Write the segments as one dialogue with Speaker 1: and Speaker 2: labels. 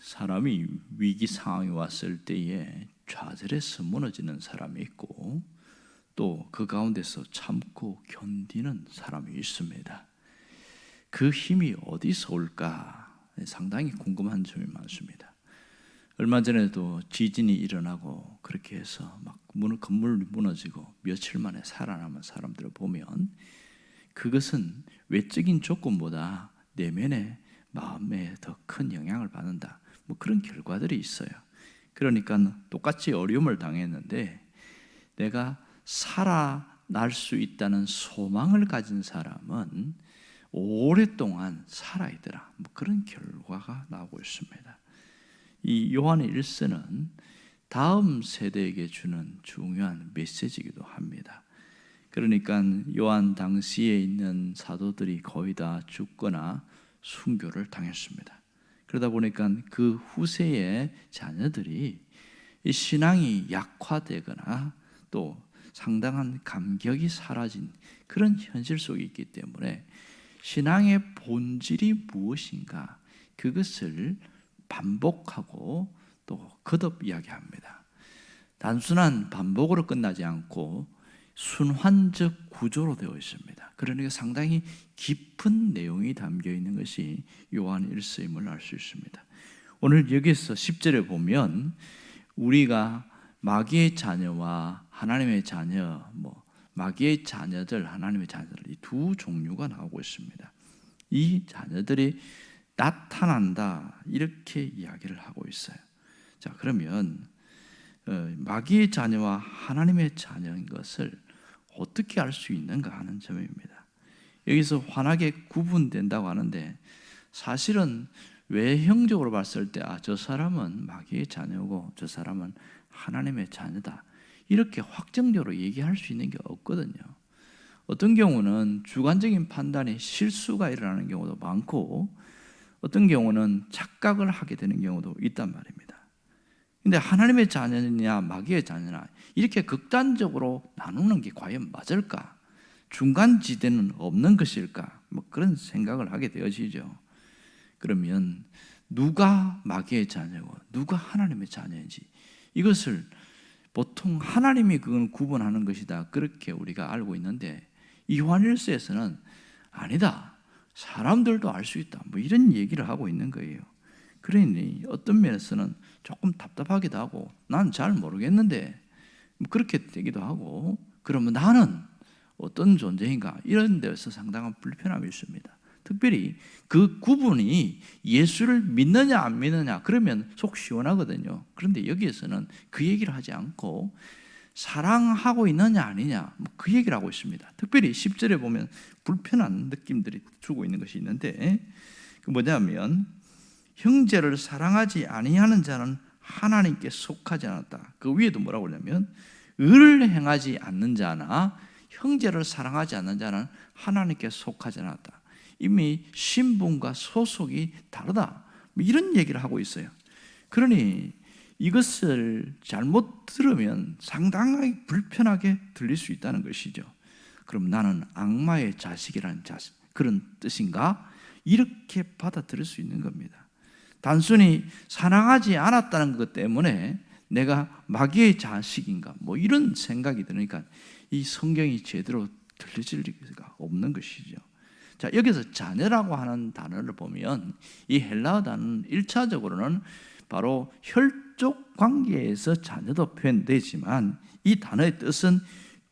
Speaker 1: 사람이 위기 상황이 왔을 때에 좌절해서 무너지는 사람이 있고 또 그 가운데서 참고 견디는 사람이 있습니다. 그 힘이 어디서 올까 상당히 궁금한 점이 많습니다. 얼마 전에도 지진이 일어나고 그렇게 해서 막 건물이 무너지고 며칠 만에 살아남은 사람들을 보면 그것은 외적인 조건보다 내면의 마음에 더 큰 영향을 받는다. 그런 결과들이 있어요. 그러니까 똑같이 어려움을 당했는데 내가 살아날 수 있다는 소망을 가진 사람은 오랫동안 살아있더라. 그런 결과가 나오고 있습니다. 이 요한의 일서는 다음 세대에게 주는 중요한 메시지이기도 합니다. 그러니까 요한 당시에 있는 사도들이 거의 다 죽거나 순교를 당했습니다. 그러다 보니까 그 후세의 자녀들이 이 신앙이 약화되거나 또 상당한 감격이 사라진 그런 현실 속에 있기 때문에 신앙의 본질이 무엇인가 그것을 반복하고 또 거듭 이야기합니다. 단순한 반복으로 끝나지 않고 순환적 구조로 되어 있습니다. 그러니까 상당히 깊은 내용이 담겨 있는 것이 요한 1서임을 알 수 있습니다. 오늘 여기서 10절에 보면 우리가 마귀의 자녀와 하나님의 자녀, 마귀의 자녀들, 하나님의 자녀들 이 두 종류가 나오고 있습니다. 이 자녀들이 나타난다 이렇게 이야기를 하고 있어요. 자, 그러면 마귀의 자녀와 하나님의 자녀인 것을 어떻게 알 수 있는가 하는 점입니다. 여기서 환하게 구분된다고 하는데 사실은 외형적으로 봤을 때 저 사람은 마귀의 자녀고 저 사람은 하나님의 자녀다 이렇게 확정적으로 얘기할 수 있는 게 없거든요. 어떤 경우는 주관적인 판단에 실수가 일어나는 경우도 많고 어떤 경우는 착각을 하게 되는 경우도 있단 말입니다. 근데 하나님의 자녀냐 마귀의 자녀냐 이렇게 극단적으로 나누는 게 과연 맞을까? 중간지대는 없는 것일까? 그런 생각을 하게 되어지죠. 그러면 누가 마귀의 자녀고 누가 하나님의 자녀인지 이것을 보통 하나님이 그걸 구분하는 것이다 그렇게 우리가 알고 있는데 이 요한일서에서는 아니다. 사람들도 알 수 있다. 이런 얘기를 하고 있는 거예요. 그러니 어떤 면에서는 조금 답답하기도 하고 난 잘 모르겠는데 그렇게 되기도 하고 그러면 나는 어떤 존재인가 이런 데서 상당한 불편함이 있습니다. 특별히 그 구분이 예수를 믿느냐 안 믿느냐 그러면 속 시원하거든요. 그런데 여기에서는 그 얘기를 하지 않고 사랑하고 있느냐 아니냐 그 얘기를 하고 있습니다. 특별히 10절에 보면 불편한 느낌들이 주고 있는 것이 있는데 그 뭐냐면 형제를 사랑하지 아니하는 자는 하나님께 속하지 않았다. 그 위에도 뭐라고 그러냐면 의를 행하지 않는 자나 형제를 사랑하지 않는 자는 하나님께 속하지 않았다. 이미 신분과 소속이 다르다. 이런 얘기를 하고 있어요. 그러니 이것을 잘못 들으면 상당히 불편하게 들릴 수 있다는 것이죠. 그럼 나는 악마의 자식이라는 그런 뜻인가? 이렇게 받아들일 수 있는 겁니다. 단순히 사랑하지 않았다는 것 때문에 내가 마귀의 자식인가 이런 생각이 드니까 이 성경이 제대로 들려질 리가 없는 것이죠. 자, 여기서 자녀라고 하는 단어를 보면 이 헬라어 단어는 1차적으로는 바로 혈족 관계에서 자녀도 표현되지만 이 단어의 뜻은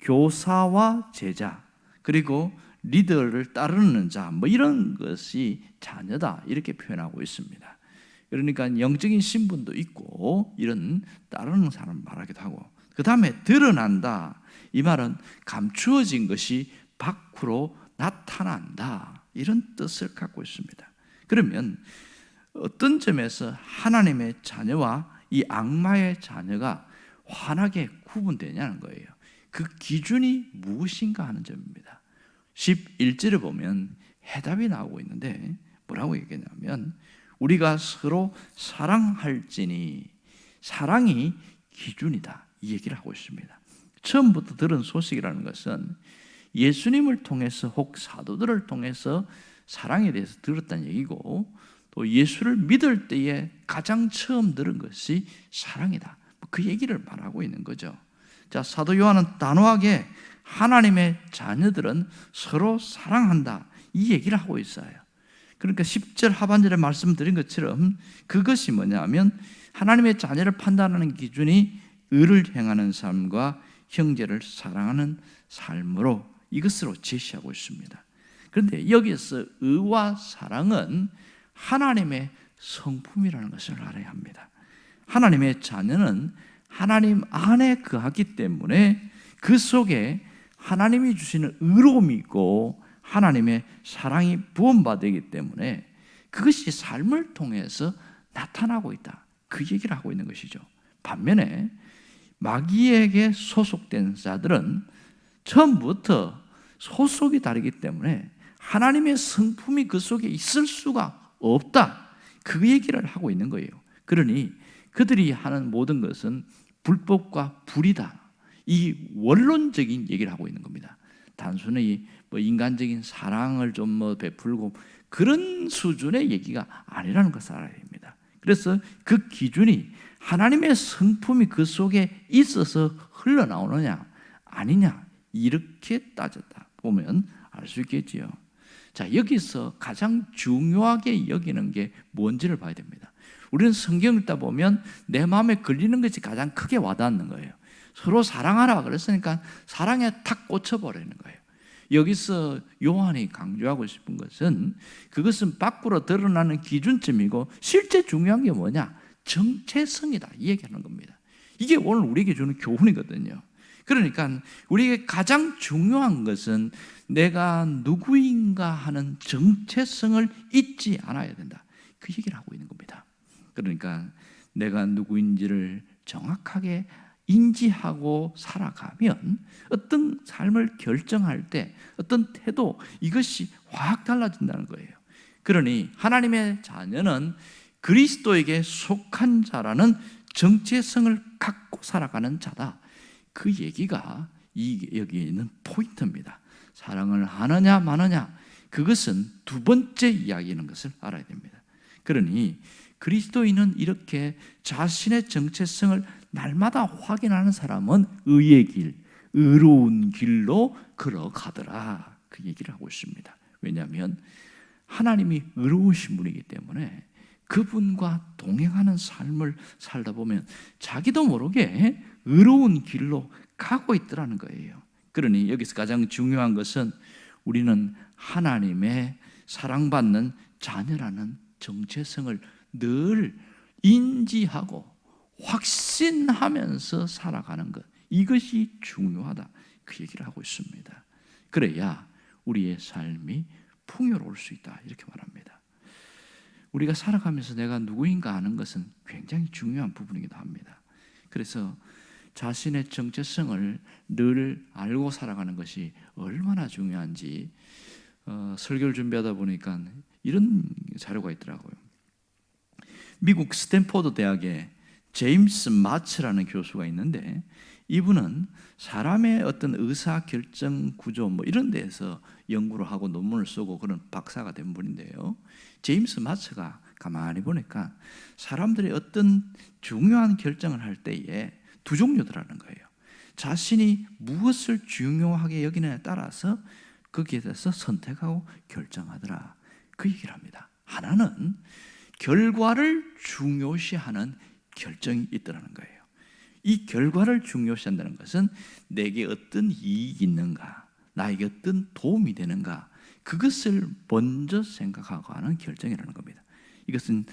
Speaker 1: 교사와 제자 그리고 리더를 따르는 자 이런 것이 자녀다 이렇게 표현하고 있습니다. 그러니까 영적인 신분도 있고 이런 따르는 사람을 말하기도 하고 그 다음에 드러난다 이 말은 감추어진 것이 밖으로 나타난다 이런 뜻을 갖고 있습니다. 그러면 어떤 점에서 하나님의 자녀와 이 악마의 자녀가 환하게 구분되냐는 거예요. 그 기준이 무엇인가 하는 점입니다. 11절에 보면 해답이 나오고 있는데 뭐라고 얘기하냐면 우리가 서로 사랑할지니 사랑이 기준이다 이 얘기를 하고 있습니다. 처음부터 들은 소식이라는 것은 예수님을 통해서 혹 사도들을 통해서 사랑에 대해서 들었다는 얘기고 또 예수를 믿을 때에 가장 처음 들은 것이 사랑이다. 그 얘기를 말하고 있는 거죠. 자, 사도 요한은 단호하게 하나님의 자녀들은 서로 사랑한다, 이 얘기를 하고 있어요. 그러니까 10절 하반절에 말씀드린 것처럼 그것이 뭐냐면 하나님의 자녀를 판단하는 기준이 의를 행하는 삶과 형제를 사랑하는 삶으로 이것으로 제시하고 있습니다. 그런데 여기서 의와 사랑은 하나님의 성품이라는 것을 알아야 합니다. 하나님의 자녀는 하나님 안에 거하기 때문에 그 속에 하나님이 주시는 의로움이 있고 하나님의 사랑이 부음받기 때문에 그것이 삶을 통해서 나타나고 있다, 그 얘기를 하고 있는 것이죠. 반면에 마귀에게 소속된 자들은 처음부터 소속이 다르기 때문에 하나님의 성품이 그 속에 있을 수가 없다, 그 얘기를 하고 있는 거예요. 그러니 그들이 하는 모든 것은 불법과 불이다, 이 원론적인 얘기를 하고 있는 겁니다. 단순히 인간적인 사랑을 좀 베풀고 그런 수준의 얘기가 아니라는 것을 알아야 됩니다. 그래서 그 기준이 하나님의 성품이 그 속에 있어서 흘러나오느냐 아니냐, 이렇게 따졌다 보면 알 수 있겠지요. 자, 여기서 가장 중요하게 여기는 게 뭔지를 봐야 됩니다. 우리는 성경 읽다 보면 내 마음에 걸리는 것이 가장 크게 와닿는 거예요. 서로 사랑하라 그랬으니까 사랑에 탁 꽂혀버리는 거예요. 여기서 요한이 강조하고 싶은 것은 그것은 밖으로 드러나는 기준점이고 실제 중요한 게 뭐냐? 정체성이다, 이 얘기하는 겁니다. 이게 오늘 우리에게 주는 교훈이거든요. 그러니까 우리에게 가장 중요한 것은 내가 누구인가 하는 정체성을 잊지 않아야 된다, 그 얘기를 하고 있는 겁니다. 그러니까 내가 누구인지를 정확하게 인지하고 살아가면 어떤 삶을 결정할 때 어떤 태도, 이것이 확 달라진다는 거예요. 그러니 하나님의 자녀는 그리스도에게 속한 자라는 정체성을 갖고 살아가는 자다, 그 얘기가 여기 있는 포인트입니다. 사랑을 하느냐 마느냐, 그것은 두 번째 이야기인 것을 알아야 됩니다. 그러니 그리스도인은 이렇게 자신의 정체성을 날마다 확인하는 사람은 의의 길, 의로운 길로 걸어가더라, 그 얘기를 하고 있습니다. 왜냐하면 하나님이 의로우신 분이기 때문에 그분과 동행하는 삶을 살다 보면 자기도 모르게 의로운 길로 가고 있더라는 거예요. 그러니 여기서 가장 중요한 것은 우리는 하나님의 사랑받는 자녀라는 정체성을 늘 인지하고 확신하면서 살아가는 것, 이것이 중요하다, 그 얘기를 하고 있습니다. 그래야 우리의 삶이 풍요로울 수 있다, 이렇게 말합니다. 우리가 살아가면서 내가 누구인가 아는 것은 굉장히 중요한 부분이기도 합니다. 그래서 자신의 정체성을 늘 알고 살아가는 것이 얼마나 중요한지 설교를 준비하다 보니까 이런 자료가 있더라고요. 미국 스탠포드 대학에 제임스 마츠라는 교수가 있는데 이분은 사람의 어떤 의사결정 구조 이런 데에서 연구를 하고 논문을 쓰고 그런 박사가 된 분인데요. 제임스 마츠가 가만히 보니까 사람들이 어떤 중요한 결정을 할 때에 두 종류더라는 거예요. 자신이 무엇을 중요하게 여기느냐에 따라서 거기에 대해서 선택하고 결정하더라, 그 얘기를 합니다. 하나는 결과를 중요시하는 결정이 있더라는 거예요. 이 결과를 중요시한다는 것은 내게 어떤 이익이 있는가, 나에게 어떤 도움이 되는가, 그것을 먼저 생각하고 하는 결정이라는 겁니다. 이것은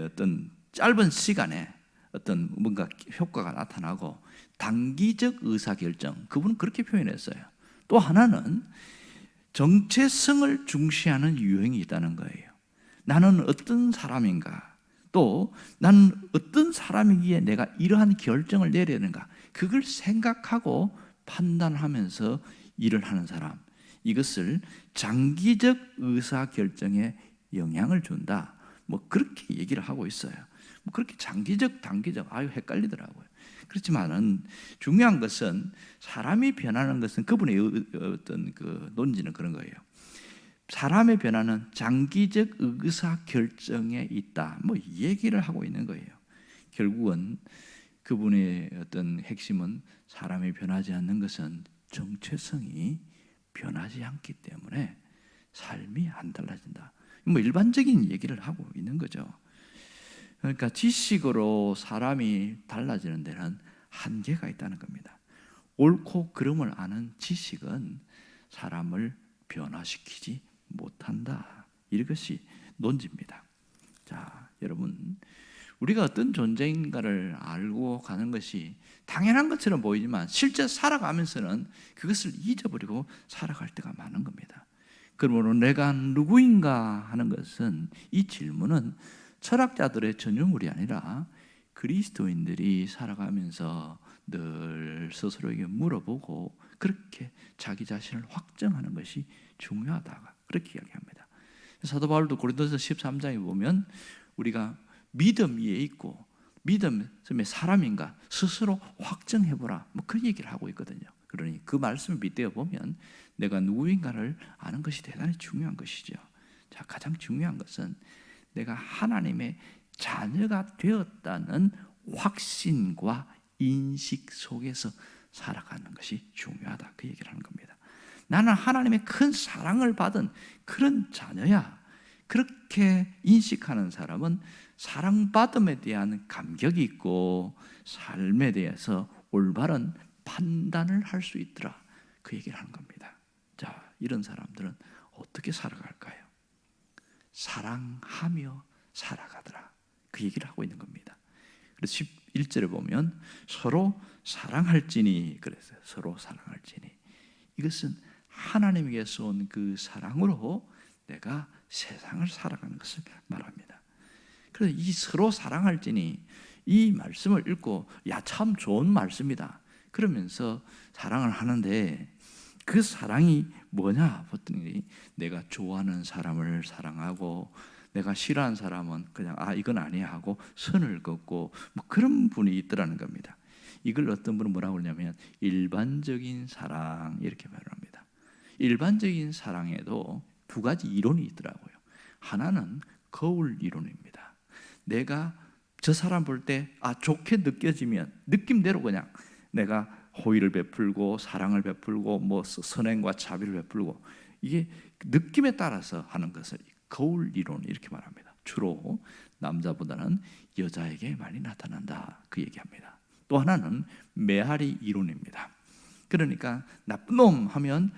Speaker 1: 어떤 짧은 시간에 어떤 뭔가 효과가 나타나고 단기적 의사결정, 그분은 그렇게 표현했어요. 또 하나는 정체성을 중시하는 유형이 있다는 거예요. 나는 어떤 사람인가, 또 나는 어떤 사람이기에 내가 이러한 결정을 내려야 되는가, 그걸 생각하고 판단하면서 일을 하는 사람, 이것을 장기적 의사결정에 영향을 준다, 그렇게 얘기를 하고 있어요. 그렇게 장기적, 단기적, 헷갈리더라고요. 그렇지만은 중요한 것은 사람이 변하는 것은 그분의 어떤 그 논지는 그런 거예요. 사람의 변화는 장기적 의사 결정에 있다. 이 얘기를 하고 있는 거예요. 결국은 그분의 어떤 핵심은 사람이 변하지 않는 것은 정체성이 변하지 않기 때문에 삶이 안 달라진다. 일반적인 얘기를 하고 있는 거죠. 그러니까 지식으로 사람이 달라지는 데는 한계가 있다는 겁니다. 옳고 그름을 아는 지식은 사람을 변화시키지 못한다. 이것이 논지입니다. 자, 여러분, 우리가 어떤 존재인가를 알고 가는 것이 당연한 것처럼 보이지만 실제 살아가면서는 그것을 잊어버리고 살아갈 때가 많은 겁니다. 그러므로 내가 누구인가 하는 것은, 이 질문은 철학자들의 전유물이 아니라 그리스도인들이 살아가면서 늘 스스로에게 물어보고 그렇게 자기 자신을 확정하는 것이 중요하다, 그렇게 이야기합니다. 사도 바울도 고린도서 13장에 보면 우리가 믿음 위에 있고 믿음의 사람인가 스스로 확정해보라, 그 얘기를 하고 있거든요. 그러니 그 말씀을 빗대어 보면 내가 누구인가를 아는 것이 대단히 중요한 것이죠. 자, 가장 중요한 것은 내가 하나님의 자녀가 되었다는 확신과 인식 속에서 살아가는 것이 중요하다, 그 얘기를 하는 겁니다. 나는 하나님의 큰 사랑을 받은 그런 자녀야. 그렇게 인식하는 사람은 사랑받음에 대한 감격이 있고 삶에 대해서 올바른 판단을 할 수 있더라, 그 얘기를 하는 겁니다. 자, 이런 사람들은 어떻게 살아갈까요? 사랑하며 살아가더라, 그 얘기를 하고 있는 겁니다. 그래서 11절에 보면 서로 사랑할지니, 그랬어요. 서로 사랑할지니. 이것은 하나님에게서 온 그 사랑으로 내가 세상을 살아가는 것을 말합니다. 그래서 이 서로 사랑할지니, 이 말씀을 읽고 참 좋은 말씀이다 그러면서 사랑을 하는데, 그 사랑이 뭐냐 봤더니 내가 좋아하는 사람을 사랑하고 내가 싫어하는 사람은 그냥 이건 아니야 하고 선을 긋고 그런 분이 있더라는 겁니다. 이걸 어떤 분은 뭐라고 그러냐면 일반적인 사랑, 이렇게 말합니다. 일반적인 사랑에도 두 가지 이론이 있더라고요. 하나는 거울 이론입니다. 내가 저 사람 볼 때 좋게 느껴지면 느낌대로 그냥 내가 호의를 베풀고 사랑을 베풀고 선행과 자비를 베풀고, 이게 느낌에 따라서 하는 것을 거울 이론, 이렇게 말합니다. 주로 남자보다는 여자에게 많이 나타난다, 그 얘기합니다. 또 하나는 메아리 이론입니다. 그러니까 나쁜 놈 하면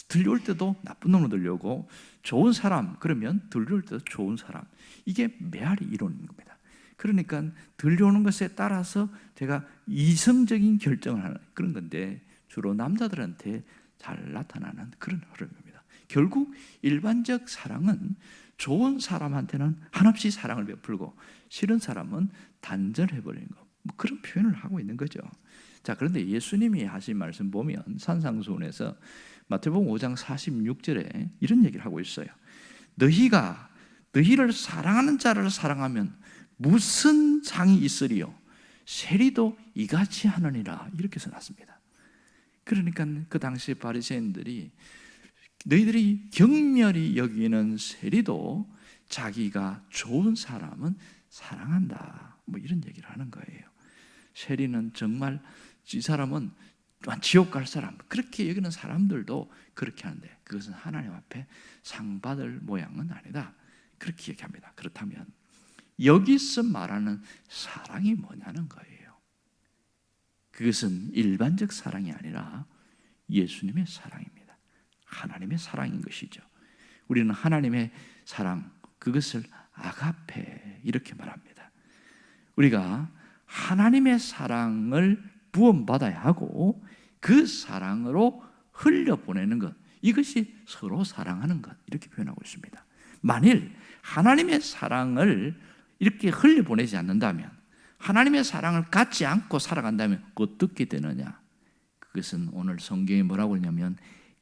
Speaker 1: 들려올 때도 나쁜 놈으로 들려오고, 좋은 사람 그러면 들려올 때도 좋은 사람, 이게 메아리 이론인 겁니다. 그러니까 들려오는 것에 따라서 제가 이성적인 결정을 하는 그런 건데, 주로 남자들한테 잘 나타나는 그런 흐름입니다. 결국 일반적 사랑은 좋은 사람한테는 한없이 사랑을 베풀고 싫은 사람은 단절해버리는 것, 그런 표현을 하고 있는 거죠. 자, 그런데 예수님이 하신 말씀 보면 산상수훈에서 마태복음 5장 46절에 이런 얘기를 하고 있어요. 너희가 너희를 사랑하는 자를 사랑하면 무슨 상이 있으리요? 세리도 이같이 하느니라, 이렇게 써놨습니다. 그러니까 그 당시 바리새인들이 너희들이 경멸히 여기는 세리도 자기가 좋은 사람은 사랑한다, 이런 얘기를 하는 거예요. 세리는 정말 이 사람은 지옥 갈 사람, 그렇게 여기는 사람들도 그렇게 하는데 그것은 하나님 앞에 상 받을 모양은 아니다, 그렇게 얘기합니다. 그렇다면 여기서 말하는 사랑이 뭐냐는 거예요. 그것은 일반적 사랑이 아니라 예수님의 사랑입니다. 하나님의 사랑인 것이죠. 우리는 하나님의 사랑, 그것을 아가페, 이렇게 말합니다. 우리가 하나님의 사랑을 부음받아야 하고 그 사랑으로 흘려보내는 것, 이것이 서로 사랑하는 것, 이렇게 표현하고 있습니다. 만일 하나님의 사랑을 이렇게 흘려보내지 않는다면, 하나님의 사랑을 갖지 않고 살아간다면 어떻게 되느냐? 그것은 오늘 성경이 뭐라고 하냐면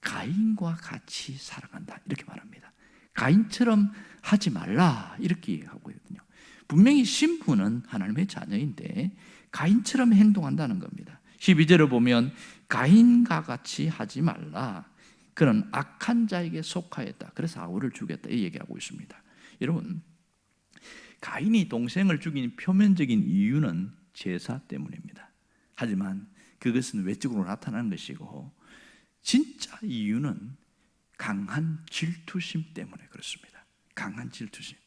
Speaker 1: 가인과 같이 살아간다, 이렇게 말합니다. 가인처럼 하지 말라, 이렇게 얘기하고 있거든요. 분명히 신부는 하나님의 자녀인데 가인처럼 행동한다는 겁니다. 12절을 보면 가인과 같이 하지 말라. 그는 악한 자에게 속하였다. 그래서 아우를 죽였다. 이 얘기하고 있습니다. 여러분, 가인이 동생을 죽인 표면적인 이유는 제사 때문입니다. 하지만 그것은 외적으로 나타나는 것이고 진짜 이유는 강한 질투심 때문에 그렇습니다. 강한 질투심.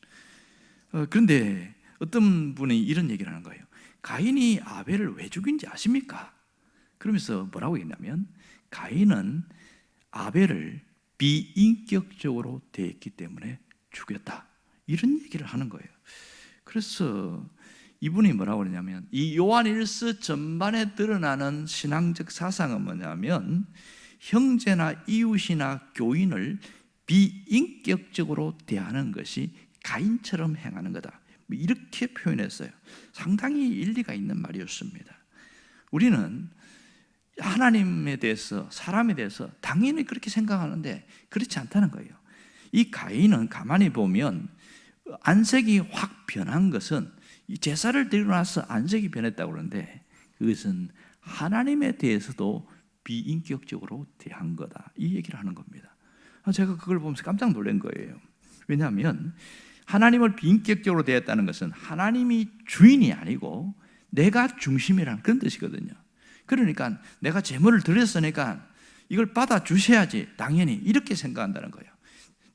Speaker 1: 그런데 어떤 분이 이런 얘기를 하는 거예요. 가인이 아벨을 왜 죽인지 아십니까? 그러면서 뭐라고 했냐면 가인은 아벨을 비인격적으로 대했기 때문에 죽였다. 이런 얘기를 하는 거예요. 그래서 이분이 뭐라고 그러냐면 이 요한일서 전반에 드러나는 신앙적 사상은 뭐냐면 형제나 이웃이나 교인을 비인격적으로 대하는 것이 가인처럼 행하는 거다. 이렇게 표현했어요. 상당히 일리가 있는 말이었습니다. 우리는 하나님에 대해서, 사람에 대해서 당연히 그렇게 생각하는데 그렇지 않다는 거예요. 이 가인은 가만히 보면 안색이 확 변한 것은 제사를 드리고 나서 안색이 변했다고 그러는데 그것은 하나님에 대해서도 비인격적으로 대한 거다. 이 얘기를 하는 겁니다. 제가 그걸 보면서 깜짝 놀란 거예요. 왜냐하면 하나님을 비인격적으로 대했다는 것은 하나님이 주인이 아니고 내가 중심이라는 그런 뜻이거든요. 그러니까 내가 제물을 드렸으니까 이걸 받아주셔야지 당연히 이렇게 생각한다는 거예요.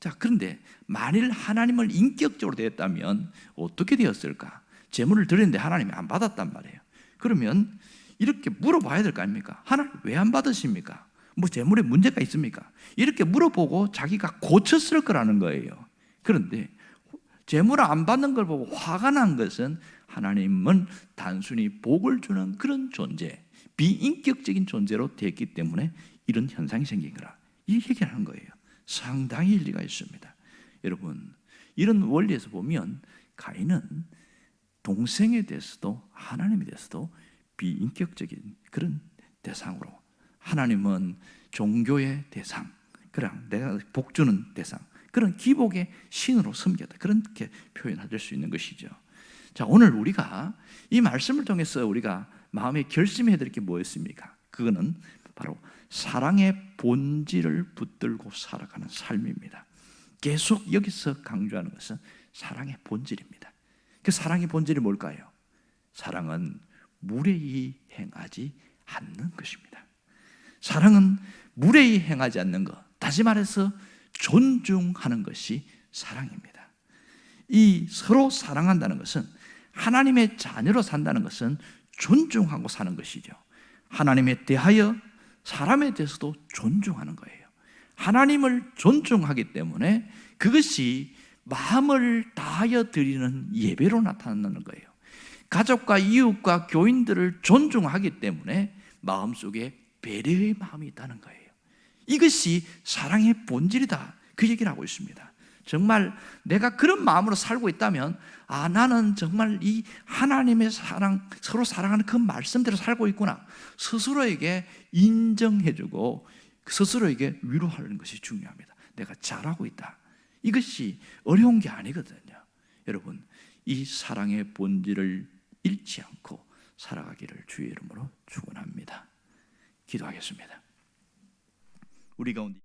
Speaker 1: 자, 그런데 만일 하나님을 인격적으로 대했다면 어떻게 되었을까? 제물을 드렸는데 하나님이 안 받았단 말이에요. 그러면 이렇게 물어봐야 될 거 아닙니까? 하나님 왜 안 받으십니까? 뭐 제물에 문제가 있습니까? 이렇게 물어보고 자기가 고쳤을 거라는 거예요. 그런데 제물을 안 받는 걸 보고 화가 난 것은 하나님은 단순히 복을 주는 그런 존재, 비인격적인 존재로 됐기 때문에 이런 현상이 생긴 거라. 이 얘기를 하는 거예요. 상당히 일리가 있습니다. 여러분, 이런 원리에서 보면 가인은 동생에 대해서도 하나님에 대해서도 비인격적인 그런 대상으로, 하나님은 종교의 대상, 그냥 내가 복주는 대상, 그런 기복의 신으로 섬겼다. 그렇게 표현할 수 있는 것이죠. 자, 오늘 우리가 이 말씀을 통해서 우리가 마음에 결심해야 될 게 뭐였습니까? 그거는 바로 사랑의 본질을 붙들고 살아가는 삶입니다. 계속 여기서 강조하는 것은 사랑의 본질입니다. 그 사랑의 본질이 뭘까요? 사랑은 무례히 행하지 않는 것입니다. 사랑은 무례히 행하지 않는 것, 다시 말해서 존중하는 것이 사랑입니다. 이 서로 사랑한다는 것은, 하나님의 자녀로 산다는 것은 존중하고 사는 것이죠. 하나님에 대하여 사람에 대해서도 존중하는 거예요. 하나님을 존중하기 때문에 그것이 마음을 다하여 드리는 예배로 나타나는 거예요. 가족과 이웃과 교인들을 존중하기 때문에 마음속에 배려의 마음이 있다는 거예요. 이것이 사랑의 본질이다, 그 얘기를 하고 있습니다. 정말 내가 그런 마음으로 살고 있다면 나는 정말 이 하나님의 사랑, 서로 사랑하는 그 말씀대로 살고 있구나, 스스로에게 인정해주고 스스로에게 위로하는 것이 중요합니다. 내가 잘하고 있다, 이것이 어려운 게 아니거든요. 여러분, 이 사랑의 본질을 잃지 않고 살아가기를 주의 이름으로 축원합니다. 기도하겠습니다. 우리 가운데